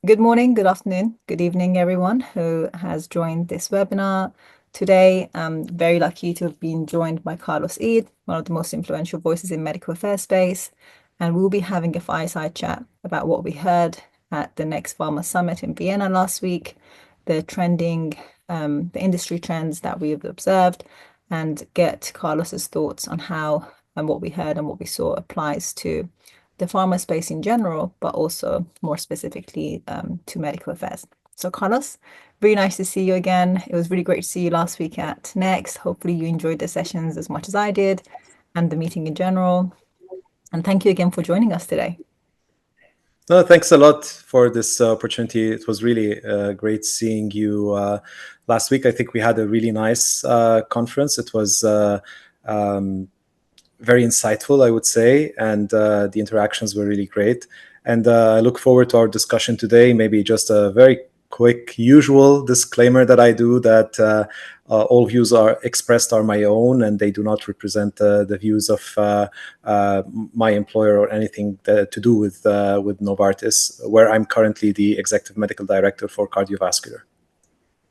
Good morning, good afternoon, good evening, everyone who has joined this webinar today. I'm very lucky to have been joined by Carlos Eid, one of the most influential voices in medical affairs space, and we'll be having a fireside chat about what we heard at the next Pharma Summit in Vienna last week, the the industry trends that we have observed, and get Carlos's thoughts on how and what we heard and what we saw applies to the pharma space in general, but also more specifically to medical affairs. So, Carlos, really nice to see you again. It was really great to see you last week at Next. Hopefully, you enjoyed the sessions as much as I did and the meeting in general. And thank you again for joining us today. No, thanks a lot for this opportunity. It was really great seeing you last week. I think we had a really nice conference. It was very insightful, I would say, and the interactions were really great. And I look forward to our discussion today. Maybe just a very quick usual disclaimer that I do, that all views are expressed are my own, and they do not represent the views of my employer or anything to do with Novartis, where I'm currently the executive medical director for cardiovascular.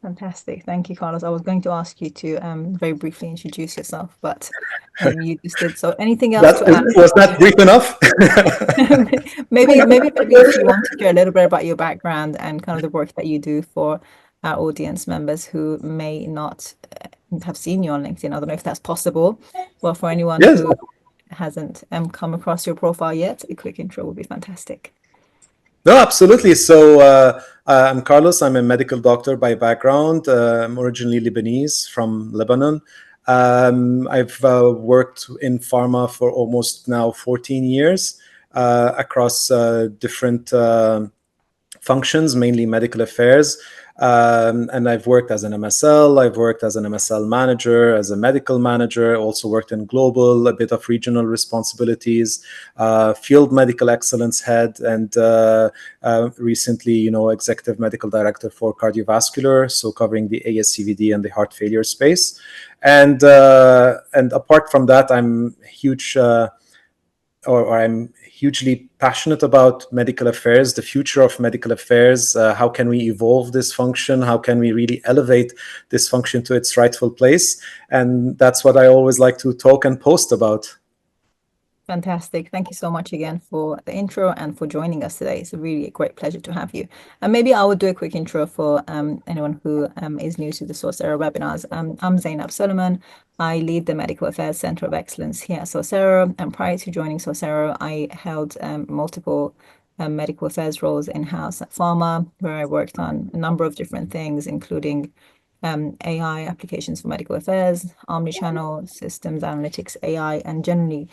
Fantastic. Thank you, Carlos. I was going to ask you to very briefly introduce yourself, but you just did. So anything else to add? Was that brief enough? Maybe if you want to share a little bit about your background and kind of the work that you do for our audience members who may not have seen you on LinkedIn. I don't know if that's possible. Well, for anyone Yes. who hasn't come across your profile yet, a quick intro would be fantastic. No, absolutely. So I'm Carlos. I'm a medical doctor by background. I'm originally Lebanese from Lebanon. I've worked in pharma for almost now 14 years across different functions, mainly medical affairs. And I've worked as an MSL, I've worked as an MSL manager, as a medical manager, also worked in global, a bit of regional responsibilities, field medical excellence head, and recently, executive medical director for cardiovascular, so covering the ASCVD and the heart failure space. And apart from that, I'm I'm hugely passionate about medical affairs, the future of medical affairs. How can we evolve this function? How can we really elevate this function to its rightful place? And that's what I always like to talk and post about. Fantastic. Thank you so much again for the intro and for joining us today. It's a really great pleasure to have you. And maybe I will do a quick intro for anyone who is new to the Sorcero webinars. I'm Zeinab Sulaiman. I lead the Medical Affairs Center of Excellence here at Sorcero. And prior to joining Sorcero, I held multiple medical affairs roles in-house at Pharma, where I worked on a number of different things, including AI applications for medical affairs, omnichannel systems, analytics, AI, and generally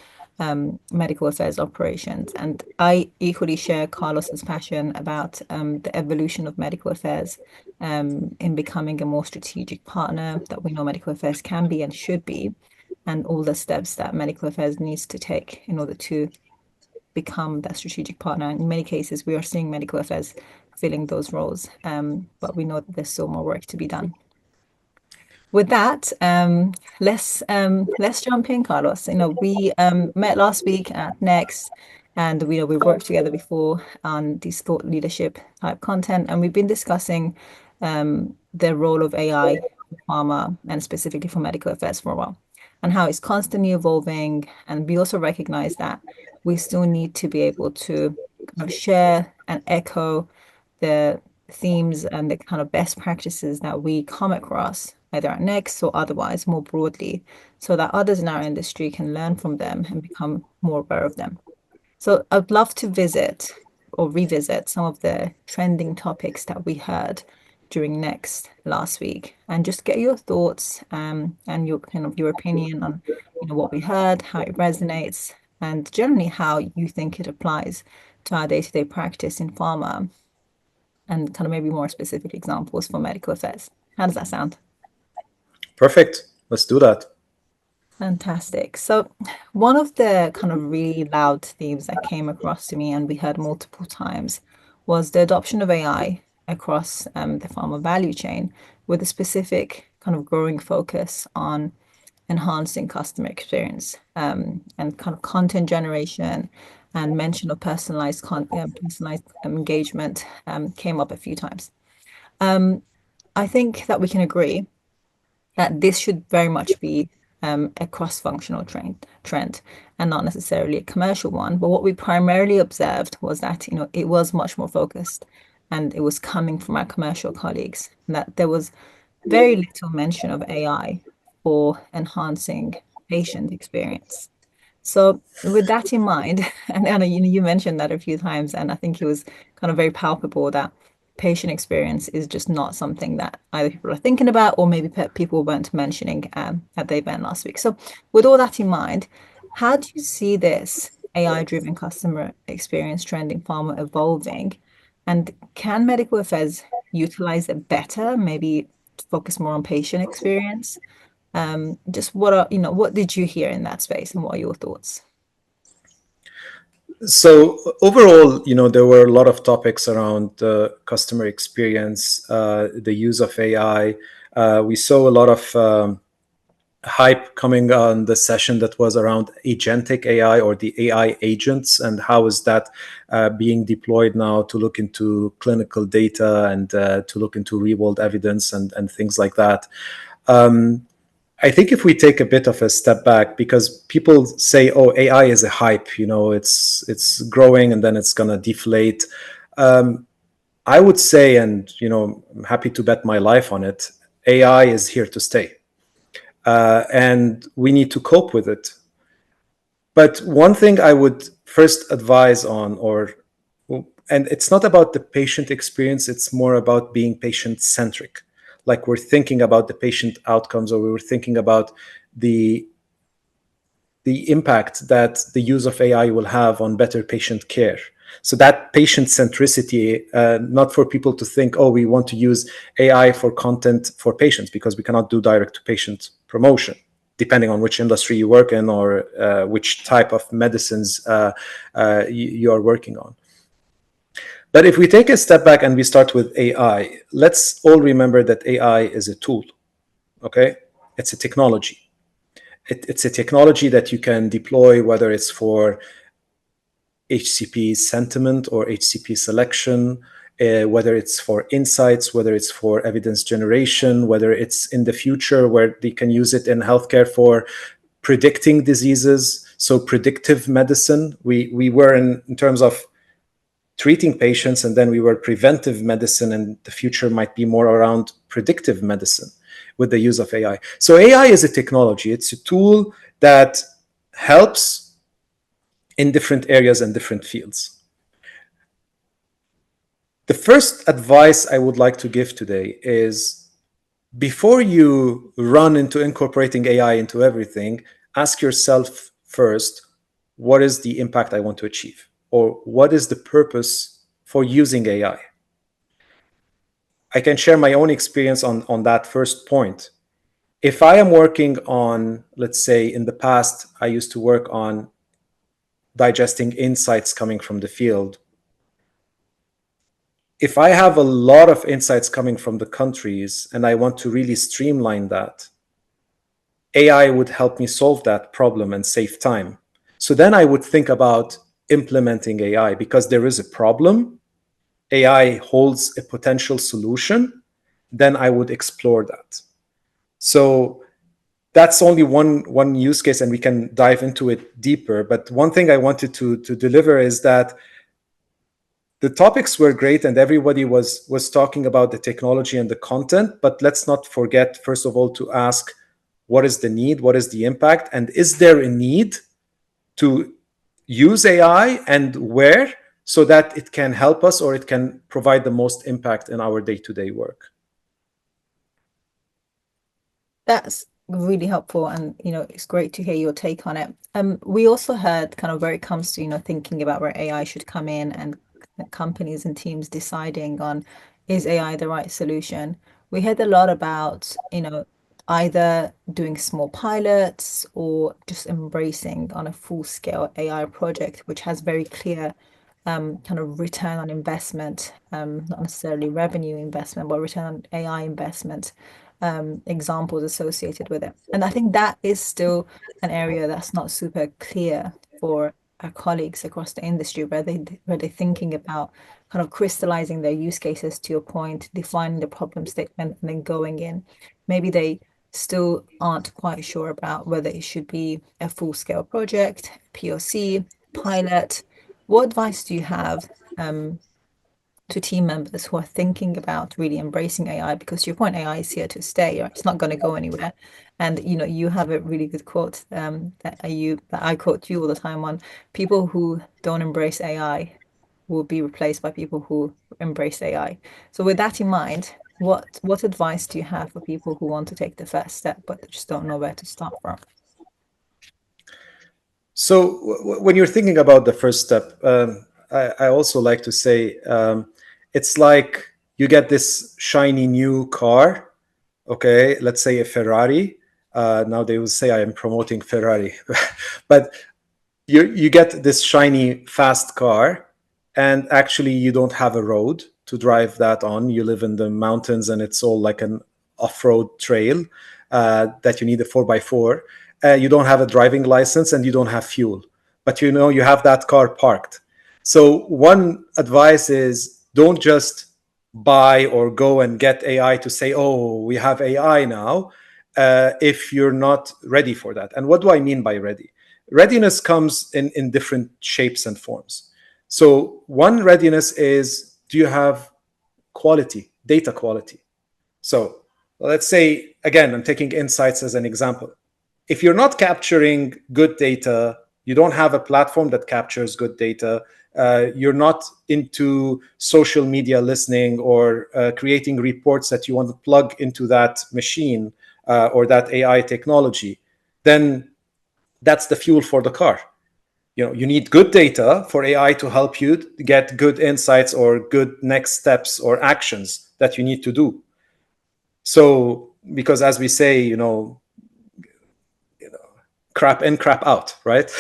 medical affairs operations. And I equally share Carlos's passion about the evolution of medical affairs in becoming a more strategic partner that we know medical affairs can be and should be, and all the steps that medical affairs needs to take in order to become that strategic partner. In many cases, we are seeing medical affairs filling those roles, but we know that there's still more work to be done. With that, let's jump in, Carlos. We met last week at Next, and we worked together before on these thought leadership type content, and we've been discussing the role of AI in pharma and specifically for medical affairs for a while, and how it's constantly evolving. And we also recognize that we still need to be able to kind of share and echo the themes and the kind of best practices that we come across either at Next or otherwise more broadly, so that others in our industry can learn from them and become more aware of them. So I'd love to visit or revisit some of the trending topics that we heard during Next last week, and just get your thoughts and your kind of your opinion on what we heard, how it resonates, and generally how you think it applies to our day-to-day practice in pharma, and kind of maybe more specific examples for medical affairs. How does that sound? Perfect. Let's do that. Fantastic. So, one of the kind of really loud themes that came across to me and we heard multiple times was the adoption of AI across the pharma value chain, with a specific kind of growing focus on enhancing customer experience and kind of content generation and mention of personalized engagement came up a few times. Um, I think that we can agree that this should very much be a cross-functional trend and not necessarily a commercial one. But what we primarily observed was that, it was much more focused and it was coming from our commercial colleagues, and that there was very little mention of AI for enhancing patient experience. So with that in mind, and Anna, you mentioned that a few times, and I think it was kind of very palpable that patient experience is just not something that either people are thinking about or maybe people weren't mentioning at the event last week. So with all that in mind, how do you see this AI-driven customer experience trend in pharma evolving? And can medical affairs utilize it better, maybe focus more on patient experience? Just what did you hear in that space and what are your thoughts? So overall, there were a lot of topics around customer experience, the use of AI. We saw a lot of hype coming on the session that was around agentic AI or the AI agents, and how is that being deployed now to look into clinical data and to look into real world evidence and things like that. I think if we take a bit of a step back, because people say, "Oh, AI is a hype. It's growing and then it's gonna deflate." I would say, and I'm happy to bet my life on it. AI is here to stay, and we need to cope with it. But one thing I would first advise on, and it's not about the patient experience; it's more about being patient centric. Like we're thinking about the patient outcomes, or we were thinking about the the impact that the use of AI will have on better patient care. So that patient centricity, not for people to think, oh, we want to use AI for content for patients, because we cannot do direct to patient promotion, depending on which industry you work in or which type of medicines you are working on. But if we take a step back and we start with AI, let's all remember that AI is a tool, okay? It's a technology. It's a technology that you can deploy, whether it's for HCP sentiment or HCP selection, whether it's for insights, whether it's for evidence generation, whether it's in the future where they can use it in healthcare for predicting diseases. So predictive medicine, we were in terms of treating patients, and then we were preventive medicine, and the future might be more around predictive medicine with the use of AI. So AI is a technology. It's a tool that helps in different areas and different fields. The first advice I would like to give today is, before you run into incorporating AI into everything, ask yourself first, what is the impact I want to achieve? Or what is the purpose for using AI? I can share my own experience on that first point. If I am working on, let's say in the past, I used to work on digesting insights coming from the field. If I have a lot of insights coming from the countries and I want to really streamline that, AI would help me solve that problem and save time. So then I would think about implementing AI, because there is a problem. AI holds a potential solution. Then I would explore that. So that's only one use case, and we can dive into it deeper. But one thing I wanted to deliver is that the topics were great and everybody was talking about the technology and the content, but let's not forget, first of all, to ask, what is the need, what is the impact, and is there a need to use AI, and where, so that it can help us or it can provide the most impact in our day-to-day work. That's really helpful, and it's great to hear your take on it. We also heard kind of where it comes to thinking about where AI should come in, and companies and teams deciding on, is AI the right solution? We heard a lot about either doing small pilots or just embracing on a full scale AI project, which has very clear kind of return on investment, not necessarily revenue investment, but return on AI investment, examples associated with it. And I think that is still an area that's not super clear for our colleagues across the industry where they're thinking about kind of crystallizing their use cases to your point, defining the problem statement, and then going in. Maybe they still aren't quite sure about whether it should be a full-scale project, POC, pilot. What advice do you have to team members who are thinking about really embracing AI? Because to your point, AI is here to stay, right? It's not going to go anywhere. And you have a really good quote that I quote you all the time on: people who don't embrace AI will be replaced by people who embrace AI. So with that in mind, what advice do you have for people who want to take the first step but just don't know where to start from? So when you're thinking about the first step, I also like to say it's like you get this shiny new car. Okay, let's say a Ferrari. Now they will say I am promoting Ferrari, but you get this shiny fast car, and actually you don't have a road to drive that on. You live in the mountains, and it's all like an off-road trail that you need a 4x4. You don't have a driving license, and you don't have fuel, but you have that car parked. So one advice is, don't just buy or go and get AI to say, oh, we have AI now, if you're not ready for that. And what do I mean by ready? Readiness comes in different shapes and forms. So one readiness is, do you have quality, data quality? So let's say, again, I'm taking insights as an example. If you're not capturing good data, you don't have a platform that captures good data, you're not into social media listening or creating reports that you want to plug into that machine or that AI technology, then that's the fuel for the car. You need good data for AI to help you get good insights or good next steps or actions that you need to do. So because as we say, crap in, crap out, right?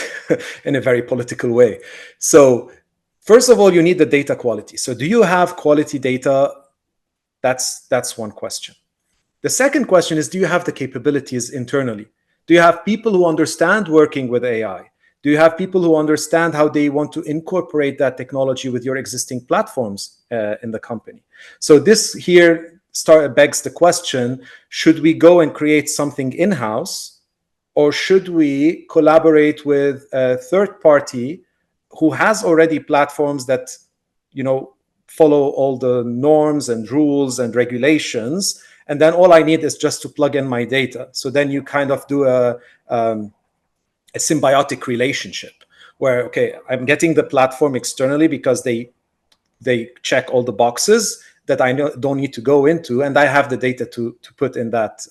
In a very political way. So first of all, you need the data quality. So do you have quality data? That's one question. The second question is, do you have the capabilities internally? Do you have people who understand working with AI? Do you have people who understand how they want to incorporate that technology with your existing platforms in the company? So this here begs the question, should we go and create something in-house, or should we collaborate with a third party who has already platforms that follow all the norms and rules and regulations, and then all I need is just to plug in my data? So then you kind of do a symbiotic relationship where, okay, I'm getting the platform externally because they check all the boxes that I don't need to go into, and I have the data to put in that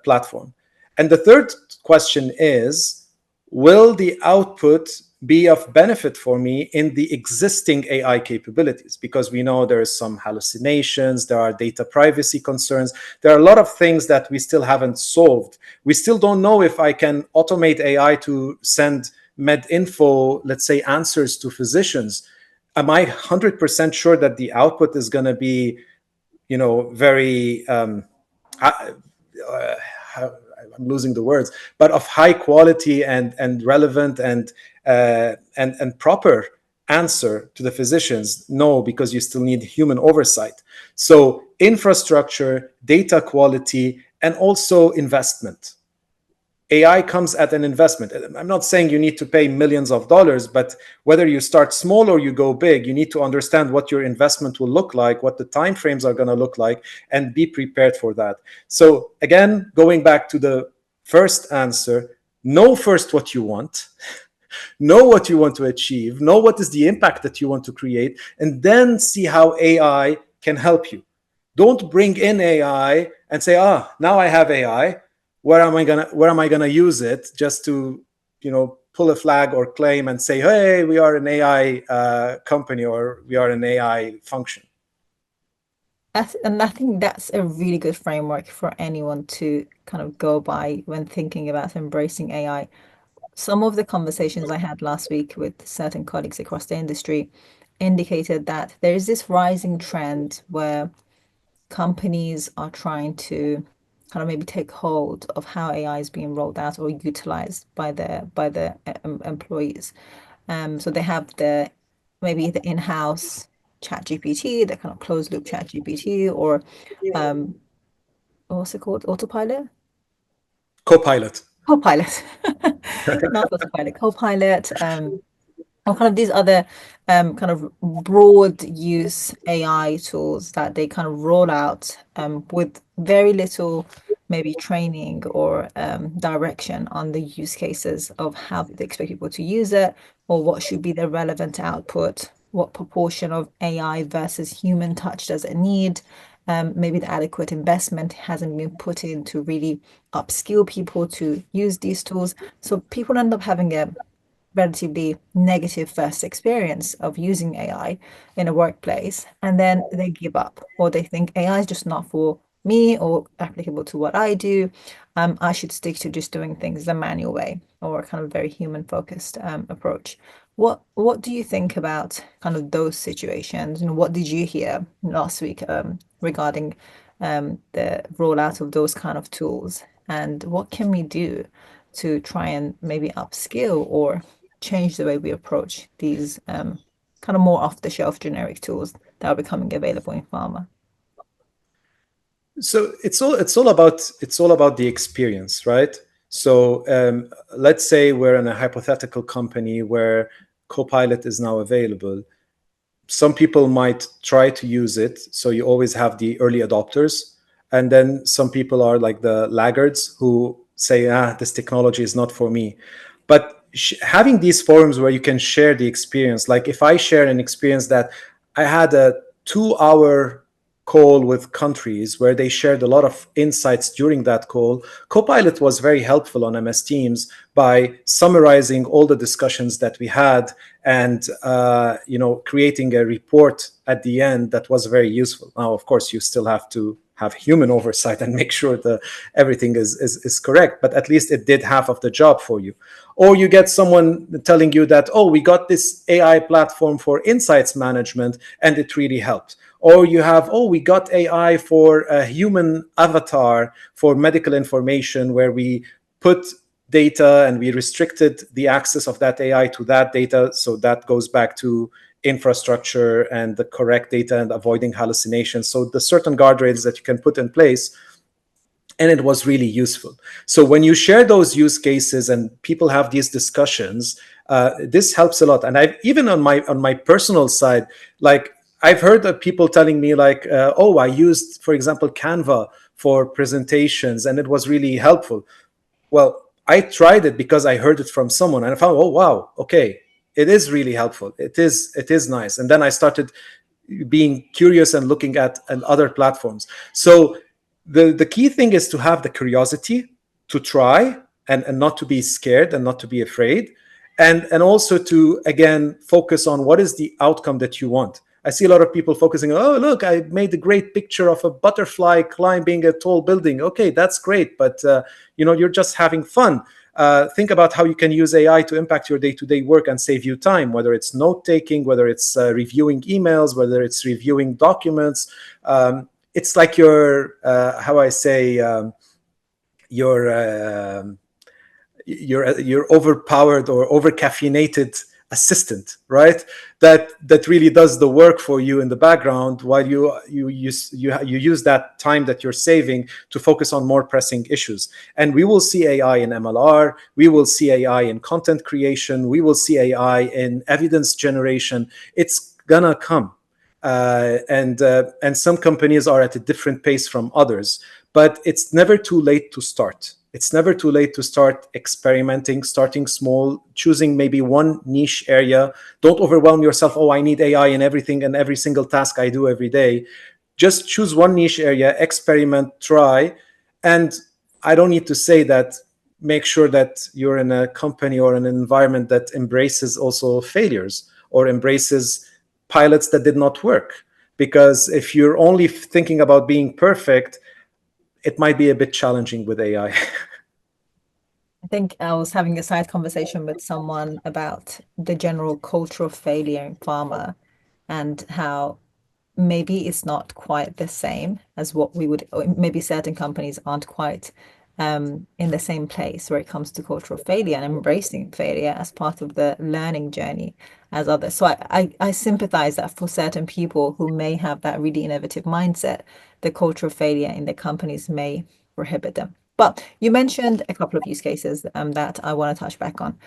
platform. And the third question is, will the output be of benefit for me in the existing AI capabilities? Because we know there is some hallucinations, there are data privacy concerns, there are a lot of things that we still haven't solved. We still don't know if I can automate AI to send med info, let's say, answers to physicians. Am I 100% sure that the output is going to be, very I'm losing the words, but of high quality and relevant and proper answer to the physicians? No, because you still need human oversight. So infrastructure, data quality, and also investment. AI comes at an investment. I'm not saying you need to pay millions of dollars, but whether you start small or you go big, you need to understand what your investment will look like, what the timeframes are going to look like, and be prepared for that. So again, going back to the first answer, know first what you want, know what you want to achieve, know what is the impact that you want to create, and then see how AI can help you. Don't bring in AI and say, now I have AI. Where am I gonna use it, just to pull a flag or claim and say, hey, we are an AI company, or we are an AI function? And I think that's a really good framework for anyone to kind of go by when thinking about embracing AI. Some of the conversations I had last week with certain colleagues across the industry indicated that there is this rising trend where companies are trying to kind of maybe take hold of how AI is being rolled out or utilized by their employees. So they have the maybe the in-house chat GPT, the kind of closed loop chat GPT, or um, what's it called? Autopilot? Copilot. Copilot. Not autopilot, Copilot. Or kind of these other kind of broad use AI tools that they kind of roll out with very little maybe training or direction on the use cases of how they expect people to use it or what should be the relevant output, what proportion of AI versus human touch does it need. Maybe the adequate investment hasn't been put in to really upskill people to use these tools. So people end up having a relatively negative first experience of using AI in a workplace, and then they give up or they think AI is just not for me or applicable to what I do. I should stick to just doing things the manual way or a kind of very human focused approach. What do you think about kind of those situations? And what did you hear last week regarding the rollout of those kind of tools? And what can we do to try and maybe upskill or change the way we approach these kind of more off-the-shelf generic tools that are becoming available in pharma? So it's all about the experience, right? So let's say we're in a hypothetical company where Copilot is now available. Some people might try to use it, so you always have the early adopters, and then some people are like the laggards who say, this technology is not for me. But having these forums where you can share the experience, like if I share an experience that I had a 2 hour call with countries where they shared a lot of insights during that call. Copilot was very helpful on MS Teams by summarizing all the discussions that we had and creating a report at the end that was very useful. Now, of course, you still have to have human oversight and make sure that everything is correct, but at least it did half of the job for you. Or you get someone telling you that, oh, we got this AI platform for insights management and it really helped. Or you have, oh, we got AI for a human avatar for medical information where we put data and we restricted the access of that AI to that data. So that goes back to infrastructure and the correct data and avoiding hallucinations. So the certain guardrails that you can put in place, and it was really useful. So when you share those use cases and people have these discussions, this helps a lot. And I've even on my personal side, like I've heard of people telling me like, oh, I used, for example, Canva for presentations and it was really helpful. Well, I tried it because I heard it from someone and I found, oh wow, okay, it is really helpful. It is nice. And then I started being curious and looking at and other platforms. So the key thing is to have the curiosity to try and not to be scared and not to be afraid, and also to again focus on what is the outcome that you want. I see a lot of people focusing on, oh look, I made a great picture of a butterfly climbing a tall building. Okay, that's great, but you're just having fun. Think about how you can use AI to impact your day-to-day work and save you time, whether it's note-taking, whether it's reviewing emails, whether it's reviewing documents. It's like how I say, your your overpowered or over caffeinated assistant, right? That really does the work for you in the background while you use that time that you're saving to focus on more pressing issues. And we will see AI in MLR, we will see AI in content creation, we will see AI in evidence generation. It's gonna come. And some companies are at a different pace from others, but it's never too late to start. It's never too late to start experimenting, starting small, choosing maybe one niche area. Don't overwhelm yourself. Oh, I need AI in everything and every single task I do every day. Just choose one niche area, experiment, try. And I don't need to say that. Make sure that you're in a company or an environment that embraces also failures or embraces pilots that did not work. Because if you're only thinking about being perfect, it might be a bit challenging with AI. I think I was having a side conversation with someone about the general culture of failure in pharma and how maybe it's not quite the same as what we would, or maybe certain companies aren't quite in the same place where it comes to cultural failure and embracing failure as part of the learning journey as others. So I sympathize that for certain people who may have that really innovative mindset, the culture of failure in their companies may prohibit them. But you mentioned a couple of use cases that I want to touch back on.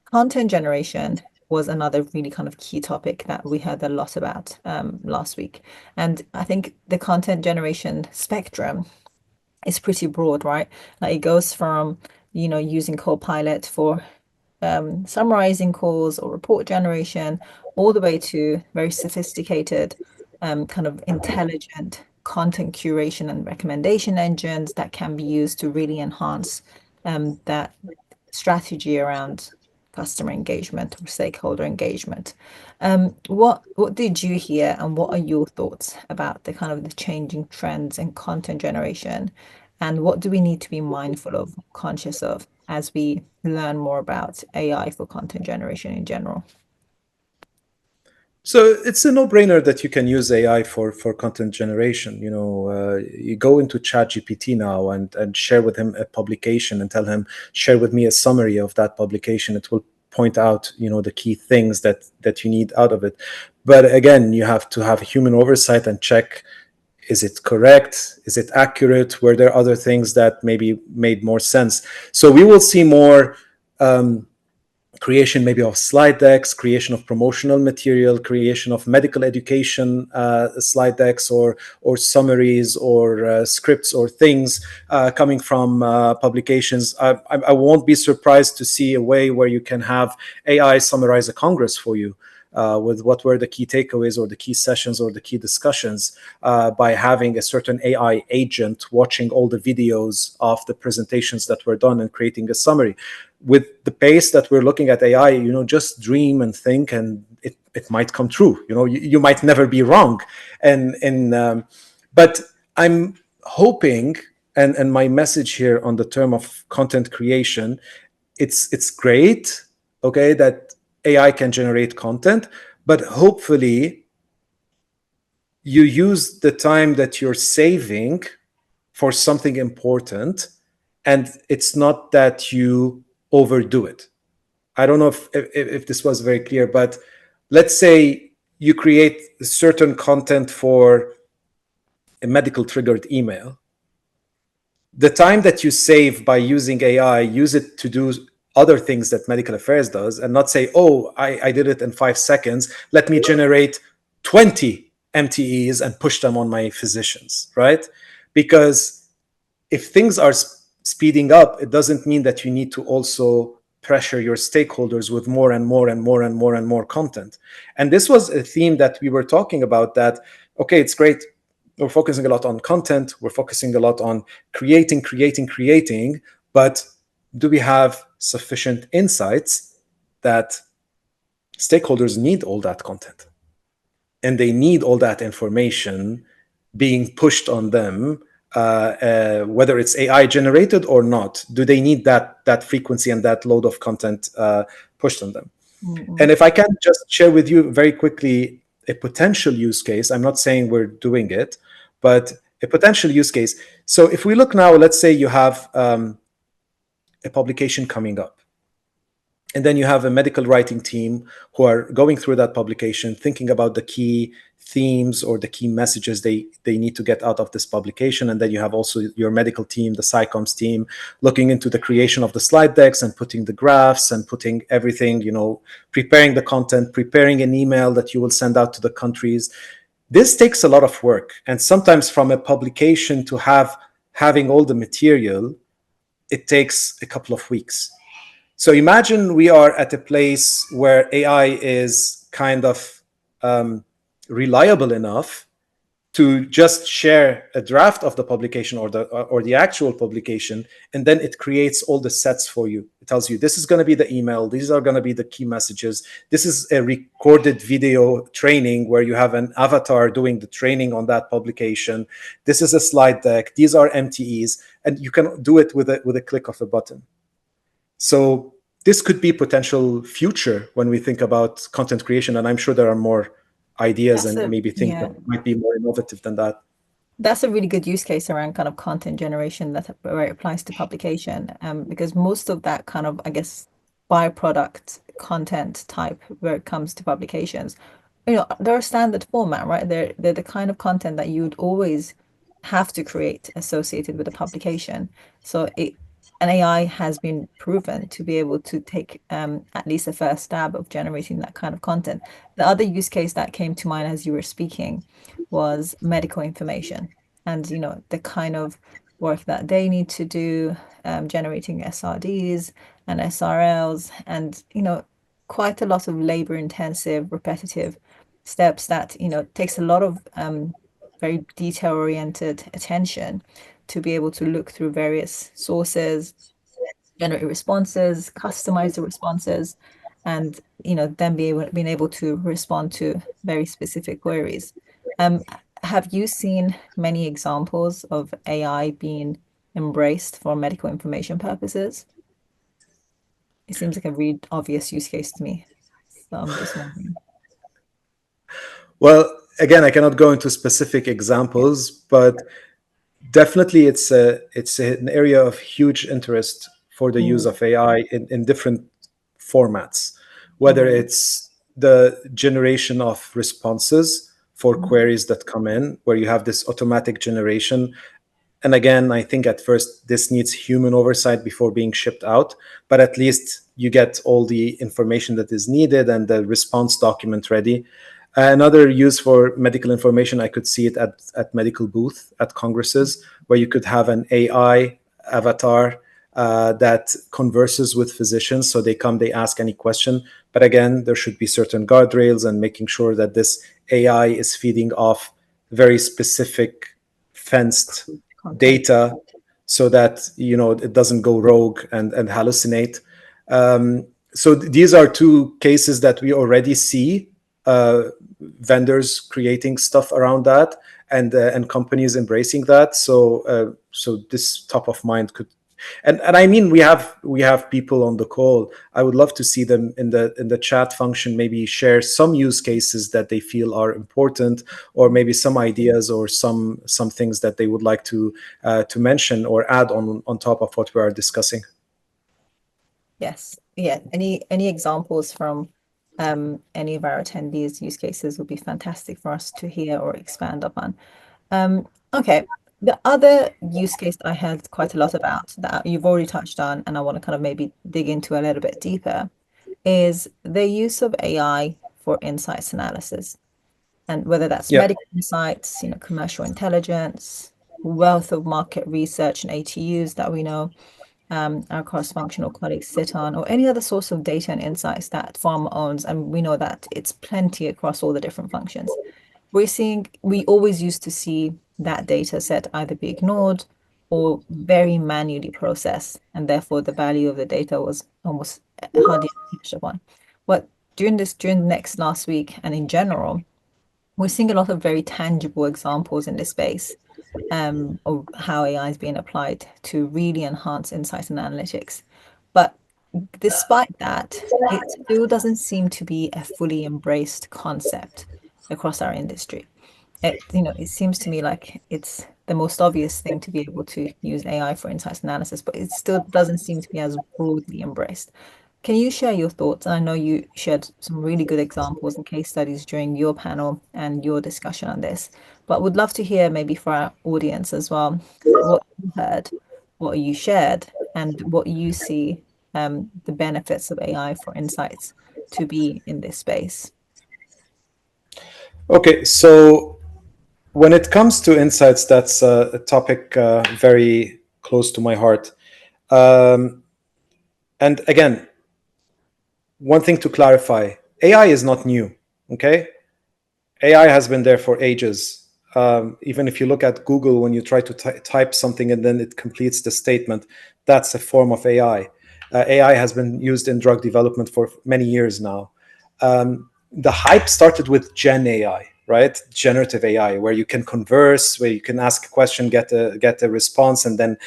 Content generation was another really kind of key topic that we heard a lot about last week. And I think the content generation spectrum is pretty broad, right? Like it goes from, using Copilot for summarizing calls or report generation, all the way to very sophisticated, kind of intelligent content curation and recommendation engines that can be used to really enhance that strategy around customer engagement or stakeholder engagement. What did you hear, and what are your thoughts about the kind of the changing trends in content generation, and what do we need to be mindful of, conscious of, as we learn more about AI for content generation in general? So it's a no-brainer that you can use AI for content generation. You go into ChatGPT now and share with him a publication and tell him, share with me a summary of that publication. It will point out, the key things that you need out of it. But again, you have to have human oversight and check, is it correct? Is it accurate? Were there other things that maybe made more sense? So we will see more creation maybe of slide decks, creation of promotional material, creation of medical education slide decks or summaries or scripts or things coming from publications. I won't be surprised to see a way where you can have AI summarize a congress for you. With what were the key takeaways or the key sessions or the key discussions by having a certain AI agent watching all the videos of the presentations that were done and creating a summary. With the pace that we're looking at AI, just dream and think, and it might come true. You might never be wrong. But I'm hoping, and my message here on the term of content creation, it's great, okay, that AI can generate content, but hopefully you use the time that you're saving for something important, and it's not that you overdo it. I don't know if this was very clear, but let's say you create certain content for a medical triggered email. The time that you save by using AI, use it to do other things that medical affairs does, and not say, oh, I did it in 5 seconds. Let me generate 20 MTEs and push them on my physicians, right? Because if things are speeding up, it doesn't mean that you need to also pressure your stakeholders with more and more and more and more and more content. And this was a theme that we were talking about, that, okay, it's great. We're focusing a lot on content. We're focusing a lot on creating, but do we have sufficient insights that stakeholders need all that content? And they need all that information being pushed on them, whether it's AI generated or not. Do they need that frequency and that load of content pushed on them? Mm-mm. And if I can just share with you very quickly a potential use case, I'm not saying we're doing it, but a potential use case. So if we look now, let's say you have a publication coming up, and then you have a medical writing team who are going through that publication, thinking about the key themes or the key messages they need to get out of this publication. And then you have also your medical team, the psychoms team, looking into the creation of the slide decks and putting the graphs and putting everything, preparing the content, preparing an email that you will send out to the countries. This takes a lot of work. And sometimes from a publication to having all the material, it takes a couple of weeks. So imagine we are at a place where AI is kind of reliable enough to just share a draft of the publication or the actual publication, and then it creates all the sets for you. It tells you this is going to be the email, these are going to be the key messages, this is a recorded video training where you have an avatar doing the training on that publication, this is a slide deck, these are MTEs, and you can do it with a click of a button. So this could be potential future when we think about content creation, and I'm sure there are more ideas and maybe things that might be more innovative than that. That's a really good use case around kind of content generation that where it applies to publication, because most of that kind of, I guess, byproduct content type where it comes to publications, they're a standard format, right? They're the kind of content that you would always have to create associated with a publication. So an AI has been proven to be able to take at least a first stab of generating that kind of content. The other use case that came to mind as you were speaking was medical information and the kind of work that they need to do, generating SRDs and SRLs, and quite a lot of labor intensive repetitive steps that takes a lot of very detail oriented attention to be able to look through various sources, generate responses, customize the responses, and then being able to respond to very specific queries. Um, have you seen many examples of AI being embraced for medical information purposes? It seems like a really obvious use case to me. So I'm just wondering. Well, again, I cannot go into specific Yeah. examples, but definitely it's an area of huge interest for the use Mm, of AI in different formats, whether mm, it's the generation of responses for mm, queries that come in, where you have this automatic generation. And again, I think at first this needs human oversight before being shipped out, but at least you get all the information that is needed and the response document ready. Another use for medical information, I could see it at medical booth at congresses, where you could have an AI avatar that converses with physicians. So they come, they ask any question. But again, there should be certain guardrails and making sure that this AI is feeding off very specific fenced content. data so that it doesn't go rogue and hallucinate. So these are two cases that we already see, vendors creating stuff around that, and companies embracing that. So this top of mind could, and I mean, we have people on the call. I would love to see them in the chat function, maybe share some use cases that they feel are important, or maybe some ideas or some things that they would like to mention or add on top of what we are discussing. Yes. Yeah. Any examples from any of our attendees' use cases would be fantastic for us to hear or expand upon. Okay. The other use case I heard quite a lot about that you've already touched on, and I want to kind of maybe dig into a little bit deeper, is the use of AI for insights analysis. And whether that's Yeah. medical insights, commercial intelligence, wealth of market research and ATUs that we know our cross-functional colleagues sit on, or any other source of data and insights that Pharma owns, and we know that it's plenty across all the different functions. We always used to see that data set either be ignored or very manually processed, and therefore the value of the data was almost hardly touched upon. But during the next last week and in general, we're seeing a lot of very tangible examples in this space of how AI is being applied to really enhance insights and analytics. But despite that, it still doesn't seem to be a fully embraced concept across our industry. It seems to me like it's the most obvious thing to be able to use AI for insights analysis, but it still doesn't seem to be as broadly embraced. Can you share your thoughts? I know you shared some really good examples and case studies during your panel and your discussion on this, but would love to hear maybe for our audience as well, what you heard, what you shared, and what you see the benefits of AI for insights to be in this space. Okay. So when it comes to insights, that's a topic very close to my heart. Um, and again, one thing to clarify: AI is not new. Okay, AI has been there for ages. Even if you look at Google, when you try to type something and then it completes the statement, that's a form of AI. AI has been used in drug development for many years now. The hype started with Gen AI, right? Generative AI, where you can converse, where you can ask a question, get a response, and then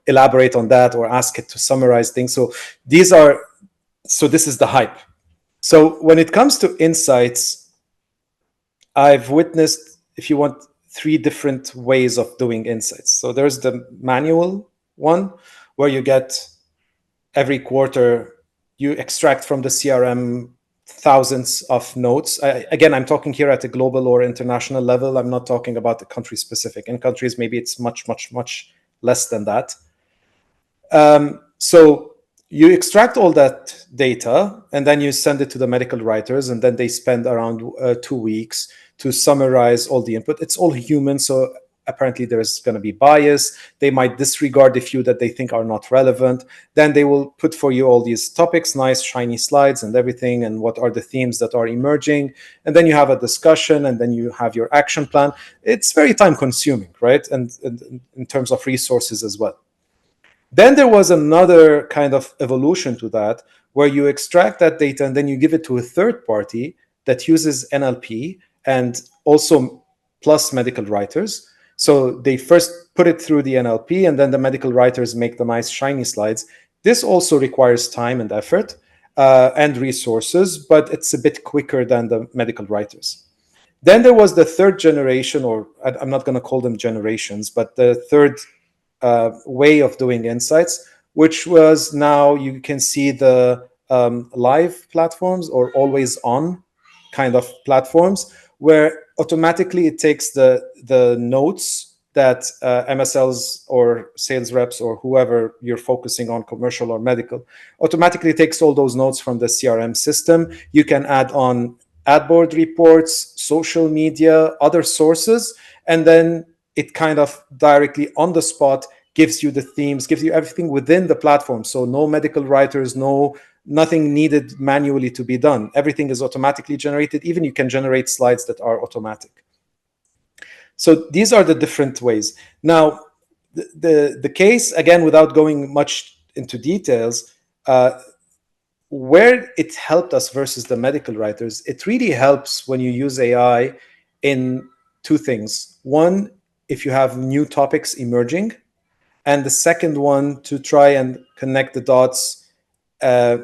elaborate on that or ask it to summarize things. So this is the hype. So when it comes to insights, I've witnessed, if you want, three different ways of doing insights. So there's the manual one, where you get every quarter, you extract from the CRM thousands of notes. Again, I'm talking here at a global or international level. I'm not talking about the country specific. In countries, maybe it's much, much, much less than that. So you extract all that data and then you send it to the medical writers, and then they spend around 2 weeks to summarize all the input. It's all human, so apparently there's going to be bias. They might disregard a few that they think are not relevant. Then they will put for you all these topics, nice shiny slides and everything, and what are the themes that are emerging. And then you have a discussion, and then you have your action plan. It's very time consuming, right? And in terms of resources as well. Then there was another kind of evolution to that, where you extract that data and then you give it to a third party that uses NLP and also plus medical writers. So they first put it through the NLP, and then the medical writers make the nice shiny slides. This also requires time and effort and resources, but it's a bit quicker than the medical writers. Then there was the third generation, or I'm not going to call them generations, but the third way of doing insights, which was, now you can see the live platforms or always on kind of platforms, where automatically it takes the notes that MSLs or sales reps or whoever you're focusing on, commercial or medical, automatically takes all those notes from the CRM system. You can add on ad board reports, social media, other sources, and then it kind of directly on the spot gives you the themes, gives you everything within the platform. So no medical writers, nothing needed manually to be done. Everything is automatically generated. Even you can generate slides that are automatic. So these are the different ways. Now, the case, again, without going much into details, where it helped us versus the medical writers, it really helps when you use AI in two things. One, if you have new topics emerging, and the second one, to try and connect the dots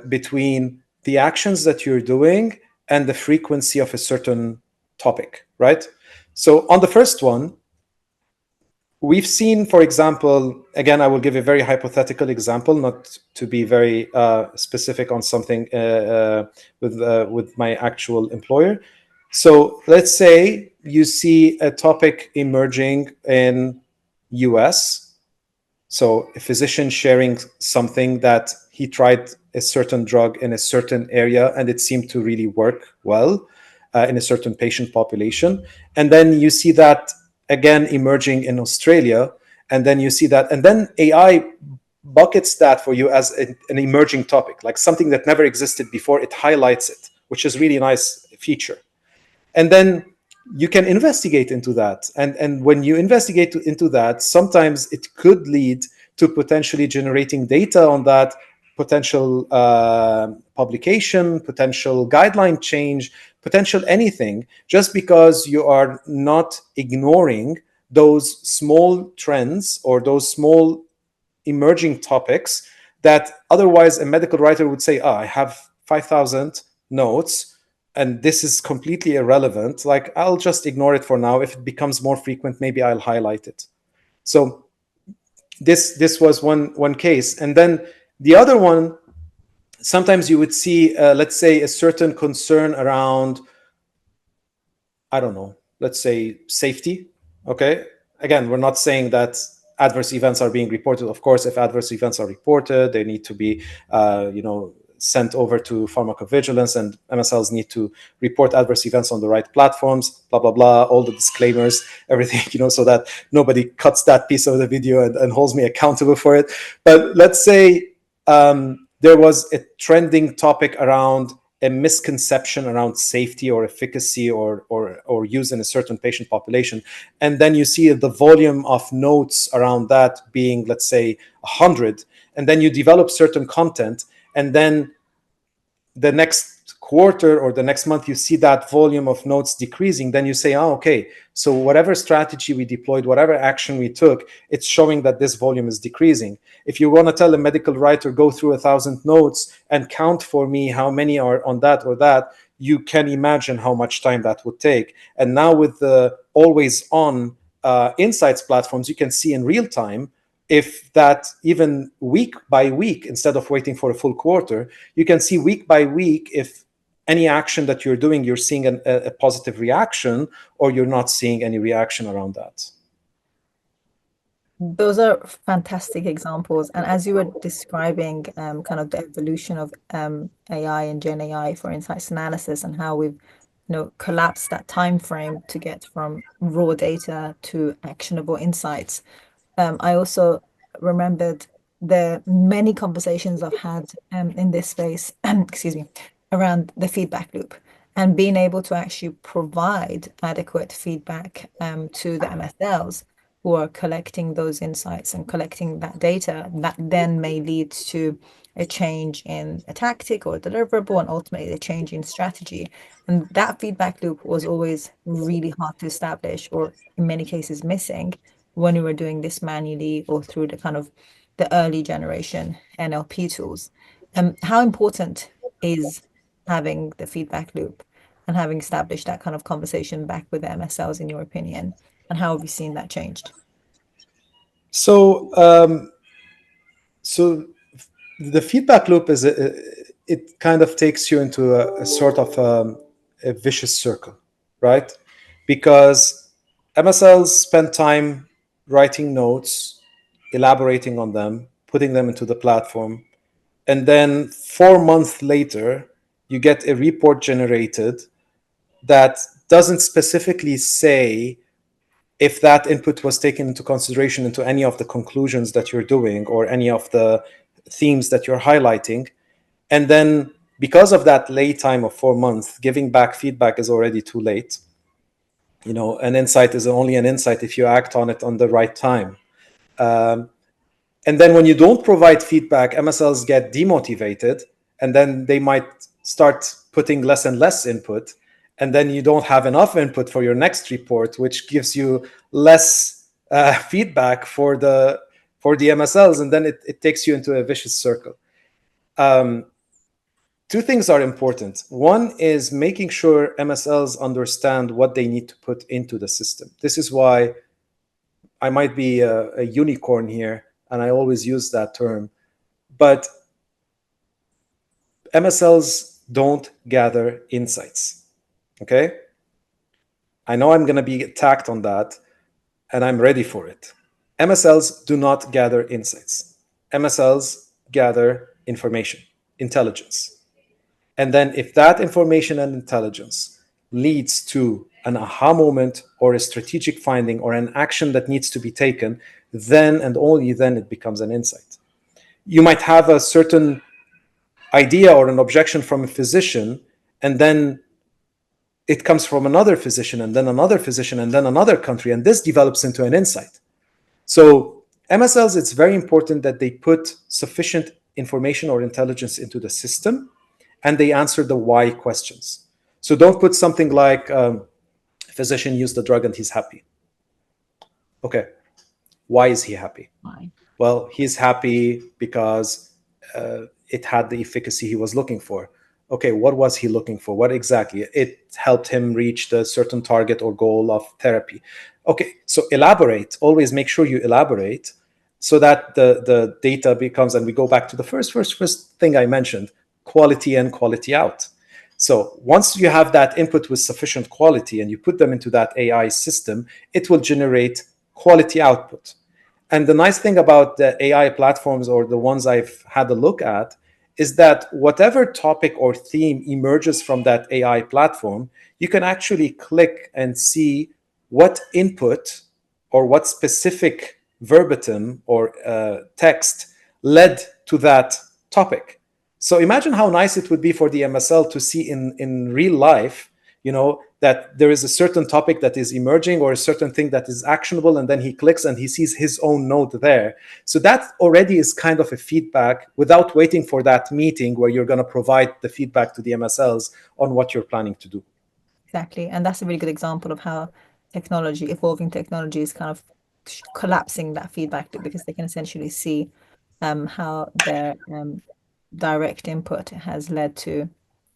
between the actions that you're doing and the frequency of a certain topic, right? So on the first one, we've seen, for example, again, I will give a very hypothetical example, not to be very specific on something with my actual employer. So let's say you see a topic emerging in US. So a physician sharing something that he tried a certain drug in a certain area and it seemed to really work well in a certain patient population. And then you see that again emerging in Australia, and then you see that, and then AI buckets that for you as an emerging topic, like something that never existed before. It highlights it, which is really nice feature. And then you can investigate into that. And when you investigate into that, sometimes it could lead to potentially generating data on that, potential publication, potential guideline change, potential anything, just because you are not ignoring those small trends or those small emerging topics that otherwise a medical writer would say, I have 5,000 notes and this is completely irrelevant. Like, I'll just ignore it for now. If it becomes more frequent, maybe I'll highlight it. So this was one case. And then the other one, sometimes you would see, let's say, a certain concern around, I don't know, let's say safety. Okay. Again, we're not saying that adverse events are being reported. Of course, if adverse events are reported, they need to be, sent over to pharmacovigilance, and MSLs need to report adverse events on the right platforms, blah, blah, blah, all the disclaimers, everything, so that nobody cuts that piece of the video and holds me accountable for it. But let's say there was a trending topic around a misconception around safety or efficacy or use in a certain patient population. And then you see the volume of notes around that being, let's say, 100. And then you develop certain content, and then the next quarter or the next month, you see that volume of notes decreasing. Then you say, okay, so whatever strategy we deployed, whatever action we took, it's showing that this volume is decreasing. If you want to tell a medical writer, go through 1,000 notes and count for me how many are on that or that, you can imagine how much time that would take. And now with the always on insights platforms, you can see in real time if that, even week by week, instead of waiting for a full quarter, you can see week by week if any action that you're doing, you're seeing a positive reaction, or you're not seeing any reaction around that. Those are fantastic examples. And as you were describing kind of the evolution of AI and Gen AI for insights analysis and how we've collapsed that time frame to get from raw data to actionable insights, I also remembered the many conversations I've had in this space, excuse me, around the feedback loop and being able to actually provide adequate feedback to the MSLs who are collecting those insights and collecting that data that then may lead to a change in a tactic or a deliverable and ultimately a change in strategy. And that feedback loop was always really hard to establish or in many cases missing when we were doing this manually or through the kind of the early generation NLP tools. How important is having the feedback loop and having established that kind of conversation back with the MSLs, in your opinion? And how have you seen that changed? So, so the feedback loop is it kind of takes you into a sort of a vicious circle, right? Because MSLs spend time writing notes, elaborating on them, putting them into the platform, and then 4 months later, you get a report generated that doesn't specifically say if that input was taken into consideration into any of the conclusions that you're doing or any of the themes that you're highlighting. And then because of that late time of 4 months, giving back feedback is already too late. An insight is only an insight if you act on it on the right time. And then when you don't provide feedback, MSLs get demotivated, and then they might start putting less and less input. And then you don't have enough input for your next report, which gives you less feedback for the MSLs, and then it takes you into a vicious circle. Two things are important. One is making sure MSLs understand what they need to put into the system. This is why I might be a unicorn here, and I always use that term. But MSLs don't gather insights. Okay? I know I'm going to be attacked on that, and I'm ready for it. MSLs do not gather insights. MSLs gather information, intelligence. And then if that information and intelligence leads to an aha moment or a strategic finding or an action that needs to be taken, then and only then it becomes an insight. You might have a certain idea or an objection from a physician, and then it comes from another physician, and then another physician, and then another country, and this develops into an insight. So MSLs, it's very important that they put sufficient information or intelligence into the system, and they answer the why questions. So don't put something like, physician used the drug and he's happy. Okay, why is he happy? Why? Well, he's happy because it had the efficacy he was looking for. Okay, what was he looking for? What exactly? It helped him reach the certain target or goal of therapy. Okay, so elaborate. Always make sure you elaborate so that the data becomes, and we go back to the first thing I mentioned, quality in, quality out. So once you have that input with sufficient quality and you put them into that AI system, it will generate quality output. And the nice thing about the AI platforms, or the ones I've had a look at, is that whatever topic or theme emerges from that AI platform, you can actually click and see what input or what specific verbatim or text led to that topic. So imagine how nice it would be for the MSL to see in real life, that there is a certain topic that is emerging or a certain thing that is actionable, and then he clicks and he sees his own note there. So that already is kind of a feedback without waiting for that meeting where you're going to provide the feedback to the MSLs on what you're planning to do. Exactly. And that's a really good example of how technology, evolving technology, is kind of collapsing that feedback loop because they can essentially see how their direct input has led to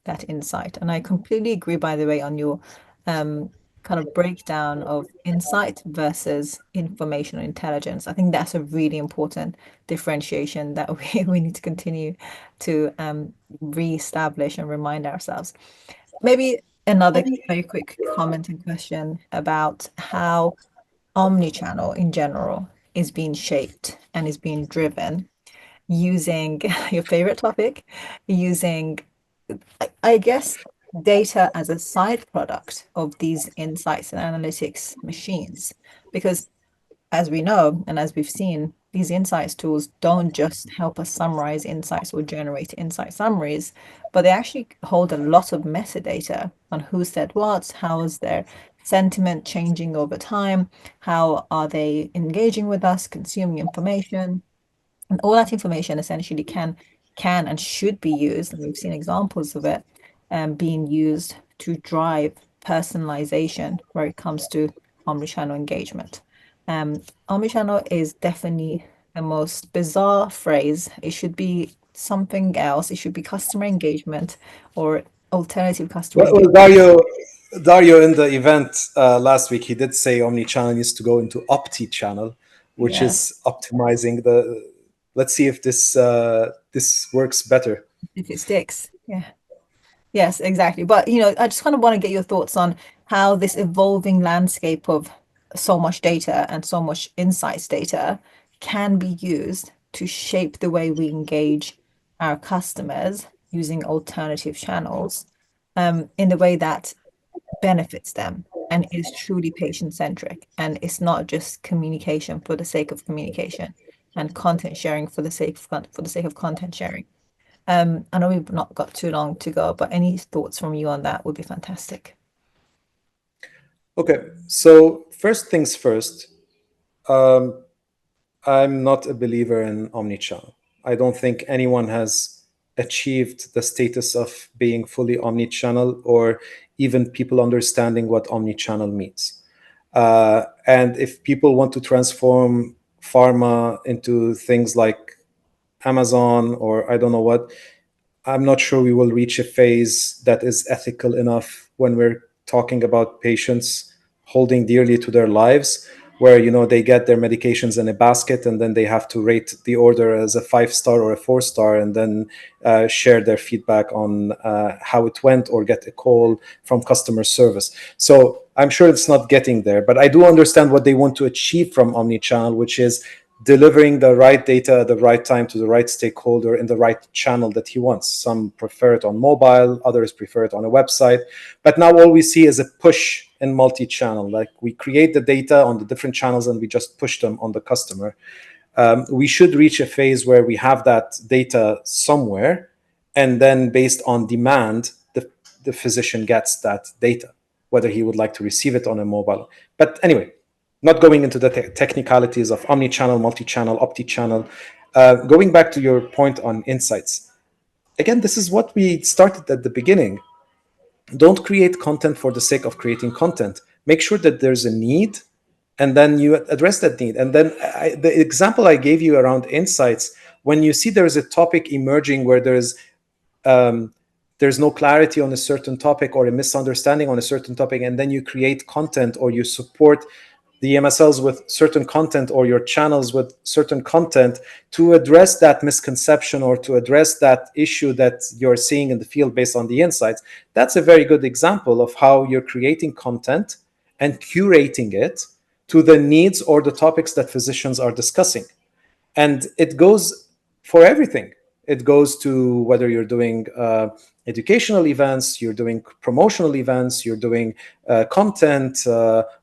that insight. And I completely agree, by the way, on your um, kind of breakdown of insight versus informational intelligence. I think that's a really important differentiation that we need to continue to reestablish and remind ourselves. Maybe another very quick comment and question about how omnichannel in general is being shaped and is being driven using your favorite topic, using, I guess, data as a side product of these insights and analytics machines. Because as we know, and as we've seen, these insights tools don't just help us summarize insights or generate insight summaries, but they actually hold a lot of metadata on who said what, how is their sentiment changing over time, how are they engaging with us, consuming information. And all that information essentially can and should be used, and we've seen examples of it being used to drive personalization where it comes to omnichannel engagement. Um, Omnichannel is definitely the most bizarre phrase. It should be something else. It should be customer engagement or alternative customer Well, engagement. Dario in the event last week, he did say omni-channel needs to go into opti-channel, which Yeah, is optimizing the. Let's see if this works better. if it sticks. Yeah. Yes, exactly. But I just kind of want to get your thoughts on how this evolving landscape of so much data and so much insights data can be used to shape the way we engage our customers using alternative channels, in the way that benefits them and is truly patient-centric. And it's not just communication for the sake of communication and content sharing for the sake of content sharing. I know we've not got too long to go, but any thoughts from you on that would be fantastic. Okay, so first things first. Um, I'm not a believer in omnichannel. I don't think anyone has achieved the status of being fully omnichannel or even people understanding what omnichannel means. And if people want to transform pharma into things like Amazon or I don't know what, I'm not sure we will reach a phase that is ethical enough when we're talking about patients holding dearly to their lives, where they get their medications in a basket and then they have to rate the order as a 5 star or a 4 star, and then share their feedback on how it went or get a call from customer service. So I'm sure it's not getting there, but I do understand what they want to achieve from omnichannel, which is delivering the right data at the right time to the right stakeholder in the right channel that he wants. Some prefer it on mobile, others prefer it on a website. But now all we see is a push in multi-channel. Like we create the data on the different channels and we just push them on the customer. We should reach a phase where we have that data somewhere, and then based on demand, the physician gets that data, whether he would like to receive it on a mobile. But anyway, not going into the technicalities of omni-channel, multi-channel, opti-channel. Going back to your point on insights, again, this is what we started at the beginning. Don't create content for the sake of creating content. Make sure that there's a need, and then you address that need. And then the example I gave you around insights, when you see there's a topic emerging where there's no clarity on a certain topic or a misunderstanding on a certain topic, and then you create content or you support the MSLs with certain content or your channels with certain content to address that misconception or to address that issue that you're seeing in the field based on the insights. That's a very good example of how you're creating content and curating it to the needs or the topics that physicians are discussing. And it goes for everything. It goes to whether you're doing educational events, you're doing promotional events, you're doing content,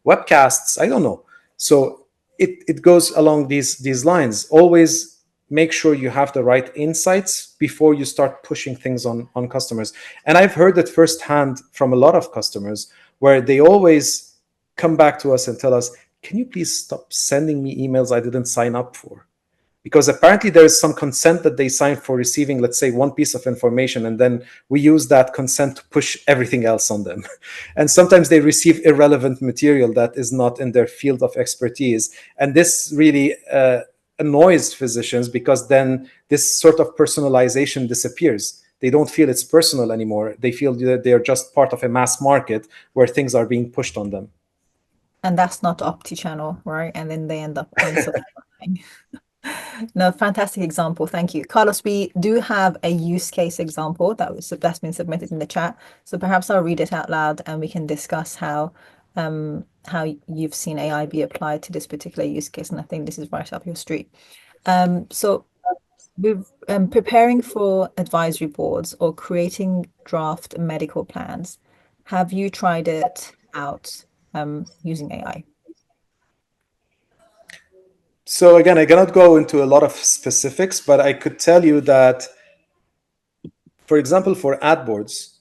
webcasts, I don't know. So it goes along these lines. Always make sure you have the right insights before you start pushing things on customers. And I've heard it firsthand from a lot of customers where they always come back to us and tell us, can you please stop sending me emails I didn't sign up for? Because apparently there is some consent that they signed for receiving, let's say, one piece of information, and then we use that consent to push everything else on them. And sometimes they receive irrelevant material that is not in their field of expertise. And this really annoys physicians, because then this sort of personalization disappears. They don't feel it's personal anymore. They feel that they are just part of a mass market where things are being pushed on them. And that's not opti-channel, right? And then they end up unsubscribing. No, fantastic example. Thank you. Carlos, we do have a use case example that's been submitted in the chat. So perhaps I'll read it out loud and we can discuss how you've seen AI be applied to this particular use case. And I think this is right up your street. So with preparing for advisory boards or creating draft medical plans, have you tried it out using AI? So again, I cannot go into a lot of specifics, but I could tell you that, for example, for ad boards,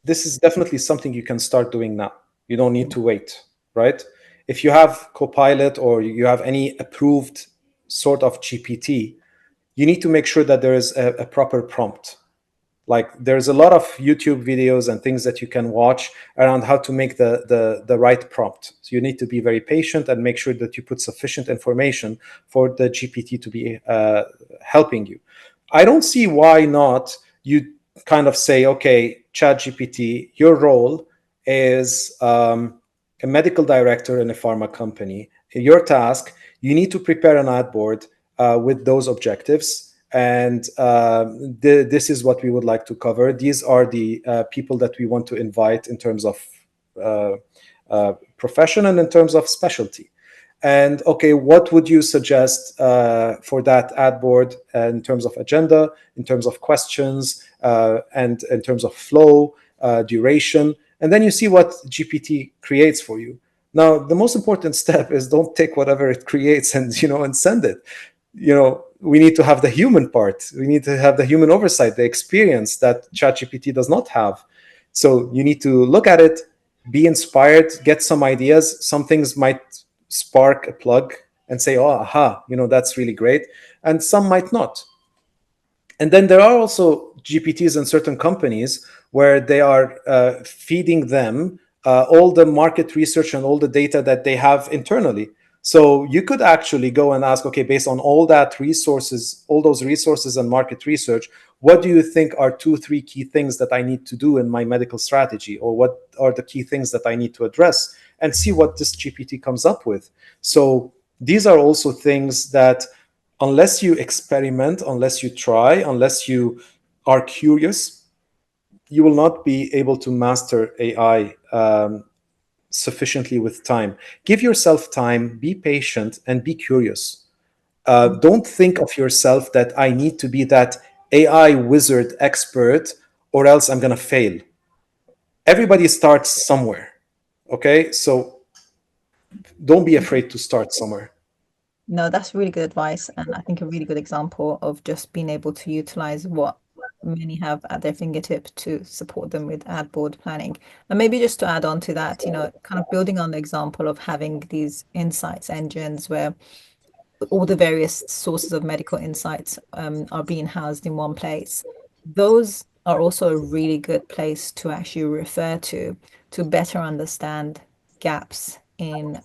this is definitely something you can start doing now. You don't need to wait, right? If you have Copilot or you have any approved sort of GPT, you need to make sure that there is a proper prompt. Like there's a lot of YouTube videos and things that you can watch around how to make the right prompt. So you need to be very patient and make sure that you put sufficient information for the GPT to be helping you. I don't see why not you kind of say, okay, Chat GPT, your role is a medical director in a pharma company. Your task, you need to prepare an ad board with those objectives. And this is what we would like to cover. These are the people that we want to invite in terms of uh, profession and in terms of specialty. And okay, what would you suggest for that ad board in terms of agenda, in terms of questions, and in terms of flow, duration? And then you see what GPT creates for you. Now, the most important step is don't take whatever it creates and send it. We need to have the human part. We need to have the human oversight, the experience that ChatGPT does not have. So you need to look at it, be inspired, get some ideas. Some things might spark a plug and say, oh, aha, that's really great. And some might not. And then there are also GPTs in certain companies where they are feeding them all the market research and all the data that they have internally. So you could actually go and ask, okay, based on all those resources and market research, what do you think are 2, 3 key things that I need to do in my medical strategy? Or what are the key things that I need to address? And see what this GPT comes up with. So these are also things that, unless you experiment, unless you try, unless you are curious, you will not be able to master AI sufficiently with time. Give yourself time, be patient, and be curious. Don't think of yourself that I need to be that AI wizard expert or else I'm going to fail. Everybody starts somewhere. Okay. So don't be afraid to start somewhere. No, that's really good advice, and I think a really good example of just being able to utilize what many have at their fingertip to support them with ad board planning. And maybe just to add on to that, kind of building on the example of having these insights engines where all the various sources of medical insights are being housed in one place. Those are also a really good place to actually refer to better understand gaps in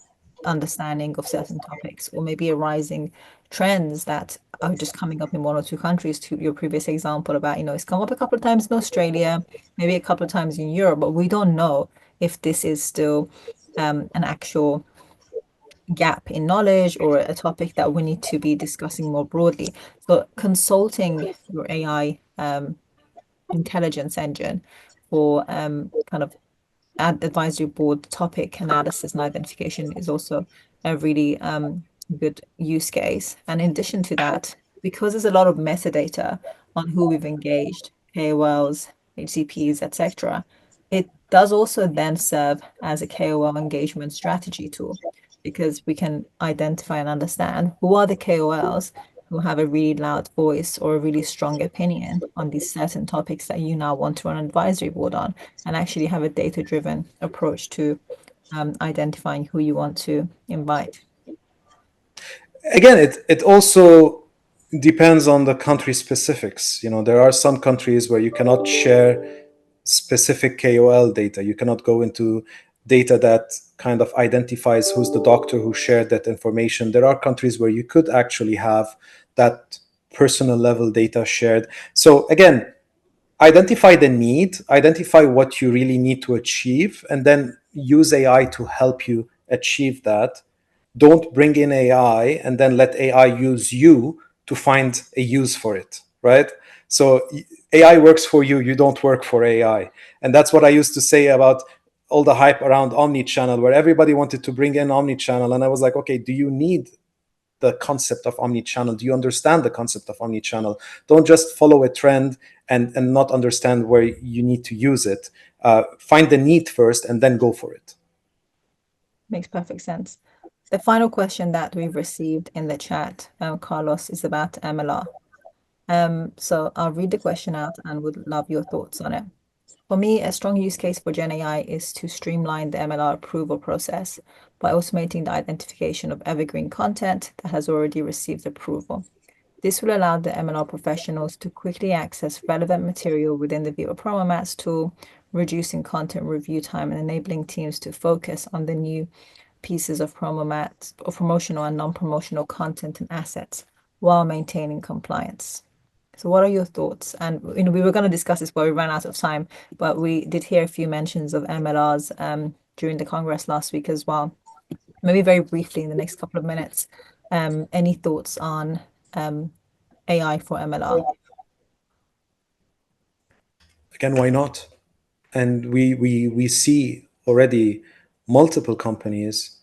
understanding of certain topics or maybe arising trends that are just coming up in one or two countries. To your previous example about, it's come up a couple of times in Australia, maybe a couple of times in Europe, but we don't know if this is still an actual gap in knowledge or a topic that we need to be discussing more broadly. So consulting your AI intelligence engine for kind of advisory board topic analysis and identification is also a really good use case. And in addition to that, because there's a lot of metadata on who we've engaged, KOLs, HCPs, etc., it does also then serve as a KOL engagement strategy tool because we can identify and understand who are the KOLs who have a really loud voice or a really strong opinion on these certain topics that you now want to run an advisory board on, and actually have a data-driven approach to identifying who you want to invite. Again, it also depends on the country specifics. There are some countries where you cannot share specific KOL data. You cannot go into data that kind of identifies who's the doctor who shared that information. There are countries where you could actually have that personal level data shared. So again, identify the need, identify what you really need to achieve, and then use AI to help you achieve that, don't bring in AI and then let AI use you to find a use for it, right? So AI works for you, you don't work for AI. And that's what I used to say about all the hype around omni-channel, where everybody wanted to bring in omni-channel. And I was like, okay, do you need the concept of omni-channel? Do you understand the concept of omni-channel? Don't just follow a trend and not understand where you need to use it. Find the need first and then go for it. Makes perfect sense. The final question that we've received in the chat, Carlos, is about MLR. So I'll read the question out and would love your thoughts on it. For me, a strong use case for Gen AI is to streamline the MLR approval process by automating the identification of evergreen content that has already received approval. This will allow the MLR professionals to quickly access relevant material within the Viva Promo Mats tool, reducing content review time and enabling teams to focus on the new pieces of promo mats or promotional and non-promotional content and assets while maintaining compliance. So what are your thoughts? And we were going to discuss this, but we ran out of time. But we did hear a few mentions of MLRs during the Congress last week as well. Maybe very briefly in the next couple of minutes, any thoughts on AI for MLR? Again, why not? And we see already multiple companies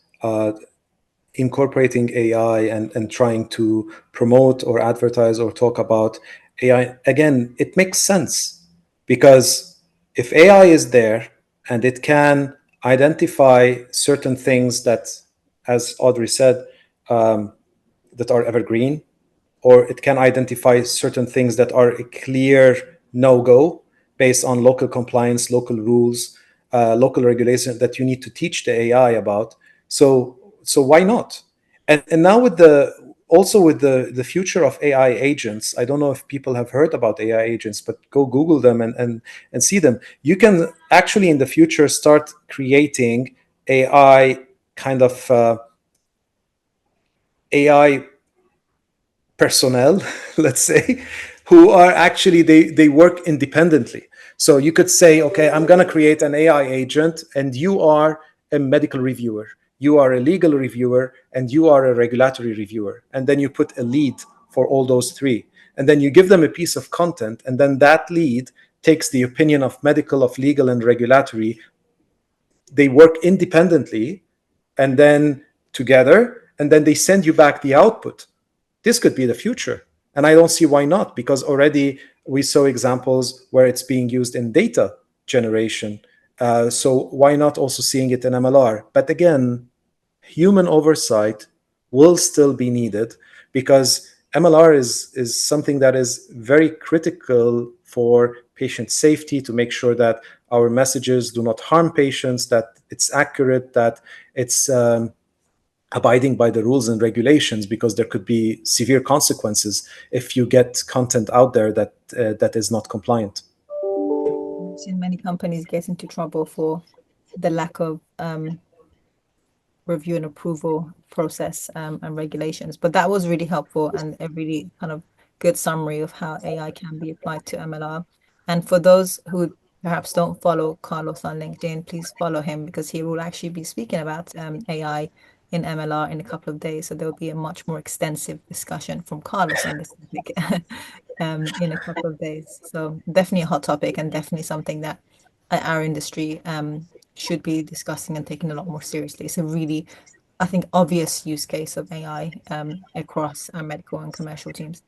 incorporating AI and trying to promote or advertise or talk about AI. Again, it makes sense because if AI is there and it can identify certain things that, as Audrey said, that are evergreen, or it can identify certain things that are a clear no-go based on local compliance, local rules, local regulation that you need to teach the AI about. So why not? And now with the future of AI agents, I don't know if people have heard about AI agents, but go Google them and see them. You can actually in the future start creating AI kind of AI personnel, let's say, who are actually they work independently. So you could say, okay, I'm going to create an AI agent, and you are a medical reviewer, you are a legal reviewer, and you are a regulatory reviewer, and then you put a lead for all those three, and then you give them a piece of content, and then that lead takes the opinion of medical, of legal, and regulatory. They work independently, and then together, and then they send you back the output. This could be the future. And I don't see why not, because already we saw examples where it's being used in data generation. So why not also seeing it in MLR? But again, human oversight will still be needed because MLR is something that is very critical for patient safety, to make sure that our messages do not harm patients, that it's accurate, that it's abiding by the rules and regulations, because there could be severe consequences if you get content out there that is not compliant. I've seen many companies get into trouble for the lack of review and approval process and regulations. But that was really helpful and a really kind of good summary of how AI can be applied to MLR. And for those who perhaps don't follow Carlos on LinkedIn, please follow him because he will actually be speaking about AI in MLR in a couple of days. So there'll be a much more extensive discussion from Carlos on this topic in a couple of days. So definitely a hot topic and definitely something that our industry should be discussing and taking a lot more seriously. It's a really, I think, obvious use case of AI across our medical and commercial teams.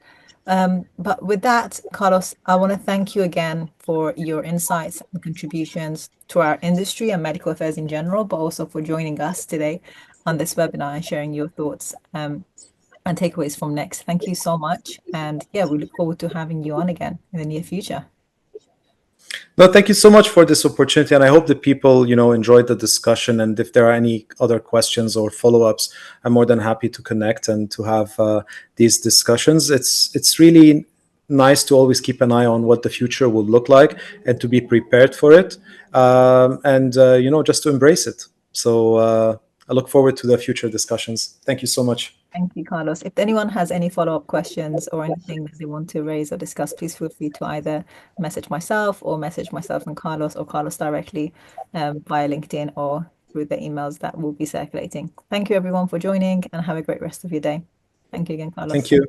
But with that, Carlos, I want to thank you again for your insights and contributions to our industry and medical affairs in general, but also for joining us today on this webinar and sharing your thoughts and takeaways from next. Thank you so much. And yeah, we look forward to having you on again in the near future. No, thank you so much for this opportunity, and I hope that people, enjoyed the discussion. And if there are any other questions or follow-ups, I'm more than happy to connect and to have these discussions. It's really nice to always keep an eye on what the future will look like and to be prepared for it, and just to embrace it. So I look forward to the future discussions. Thank you so much. Thank you, Carlos. If anyone has any follow-up questions or anything that they want to raise or discuss, please feel free to either message myself and Carlos, or Carlos directly via LinkedIn or through the emails that will be circulating. Thank you everyone for joining and have a great rest of your day. Thank you again, Thank Carlos. you.